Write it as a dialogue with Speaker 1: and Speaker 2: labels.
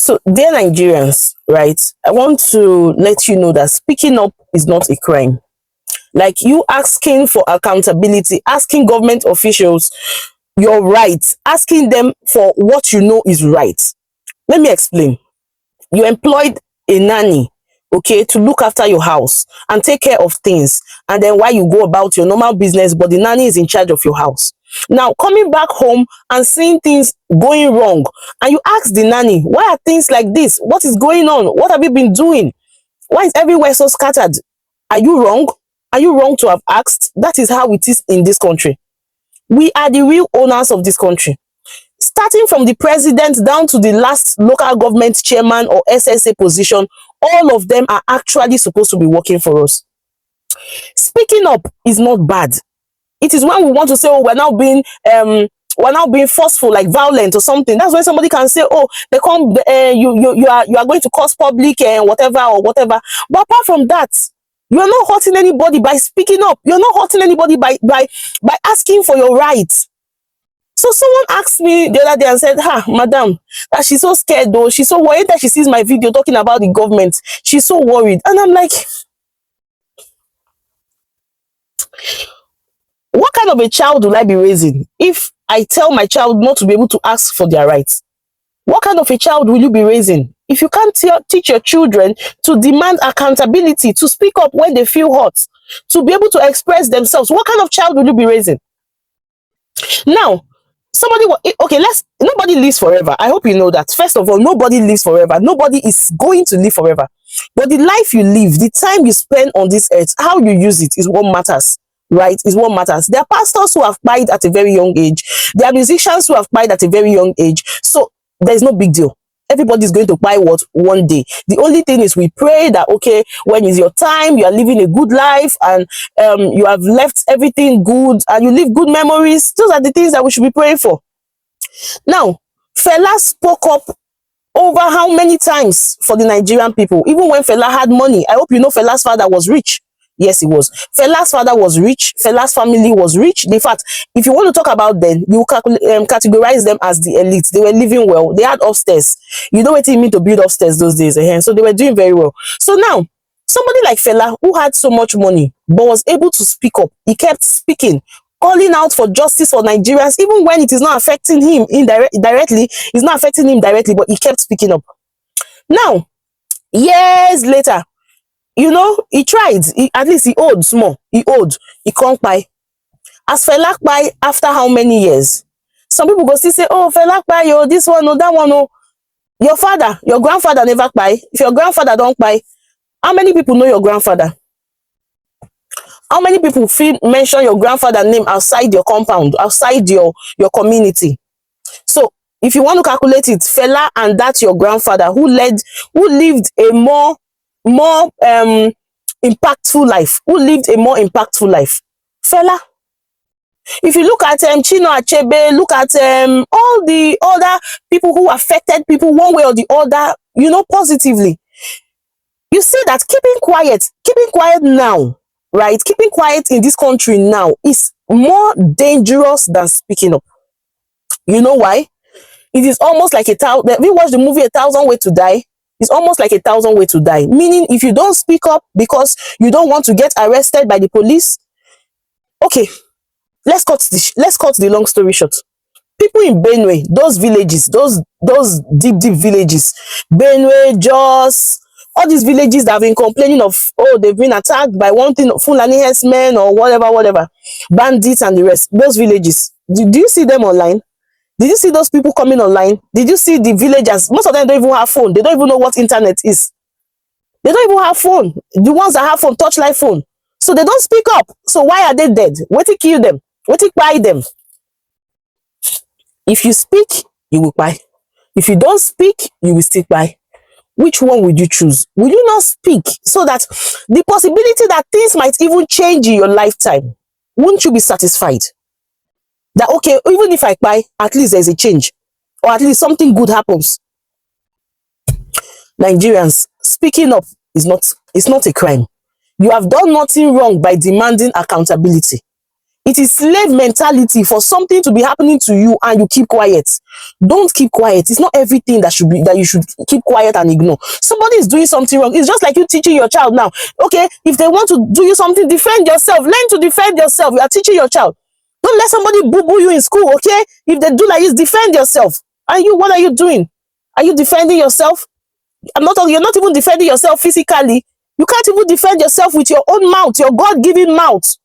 Speaker 1: So, dear Nigerians, right, I want to let you know that speaking up is not a crime. Like you asking for accountability, asking government officials your rights, asking them for what you know is right. Let me explain. You employed a nanny, okay, to look after your house and take care of things. And then while you go about your normal business, but the nanny is in charge of your house. Now, coming back home and seeing things going wrong, and you ask the nanny, why are things like this? What is going on? What have you been doing? Why is everywhere so scattered? Are you wrong? Are you wrong to have asked? That is how it is in this country. We are the real owners of this country. Starting from the president down to the last local government chairman or SSA position, all of them are actually supposed to be working for us. Speaking up is not bad. It is when we want to say, oh, we're now being forceful, like violent or something. That's when somebody can say, oh, they come, you are going to cause public and whatever or whatever. But apart from that, you are not hurting anybody by speaking up. You're not hurting anybody by asking for your rights. So someone asked me the other day and said, madam, that she's so scared though. She's so worried that she sees my video talking about the government. She's so worried. And I'm like, what kind of a child will I be raising if I tell my child not to be able to ask for their rights? What kind of a child will you be raising if you can't teach your children to demand accountability, to speak up when they feel hurt, to be able to express themselves? What kind of child will you be raising? Now, nobody lives forever. I hope you know that. First of all, nobody lives forever. Nobody is going to live forever. But the life you live, the time you spend on this earth, how you use it is what matters. Right, is what matters. There are pastors who have died at a very young age. There are musicians who have died at a very young age. So there's no big deal. Everybody's going to buy what one day. The only thing is we pray that, okay, when is your time, you are living a good life and you have left everything good and you leave good memories. Those are the things that we should be praying for. Now, Fela spoke up over how many times for the Nigerian people, even when Fela had money. I hope you know Fela's father was rich. Yes, he was. Fela's father was rich. Fela's family was rich. In fact, if you want to talk about them, you categorize them as the elite. They were living well. They had upstairs. You know what it mean to build upstairs those days. So they were doing very well. So now, somebody like Fela, who had so much money, but was able to speak up. He kept speaking, calling out for justice for Nigerians, even when it is not affecting him directly. It's not affecting him directly, but he kept speaking up. Now, years later, you know, he tried. At least he owed small. He can't buy. As Fela buy after how many years? Some people go still say, oh, Fela buy, yo, this one, no, that one, no. Your father, your grandfather never buy. If your grandfather don't buy, how many people know your grandfather? How many people mention your grandfather's name outside your compound, outside your community? So if you want to calculate it, Fela and that your grandfather who lived a more impactful life, Fela. If you look at Chino Achebe, look at all the other people who affected people one way or the other, you know, positively, you see that keeping quiet now, right, keeping quiet in this country now is more dangerous than speaking up. You know why? It is almost like we watched the movie 1,000 Ways to Die. It's almost like 1,000 Ways to Die. Meaning, if you don't speak up because you don't want to get arrested by the police, okay, let's cut the long story short. People in Benue, those villages, those deep villages, Benue, Jos, all these villages that have been complaining of, oh, they've been attacked by one thing, Fulani herdsmen or whatever, bandits and the rest. Those villages, do you see them online? Did you see those people coming online? Did you see the villagers? Most of them don't even have phone. They don't even know what internet is. They don't even have phone. The ones that have phone, touchlight phone. So they don't speak up. So why are they dead? What to kill them? What to buy them? If you speak, you will buy. If you don't speak, you will still buy. Which one would you choose? Will you not speak so that the possibility that things might even change in your lifetime, wouldn't you be satisfied? That, okay, even if I buy, at least there's a change. Or at least something good happens. Nigerians, speaking up is not a crime. You have done nothing wrong by demanding accountability. It is slave mentality for something to be happening to you and you keep quiet. Don't keep quiet. It's not everything that you should keep quiet and ignore. Somebody is doing something wrong. It's just like you teaching your child now. Okay, if they want to do you something, defend yourself. Learn to defend yourself. You are teaching your child. Don't let somebody boo-boo you in school, okay? If they do like this, defend yourself. And you, what are you doing? Are you defending yourself? You're not even defending yourself physically. You can't even defend yourself with your own mouth, your God-given mouth.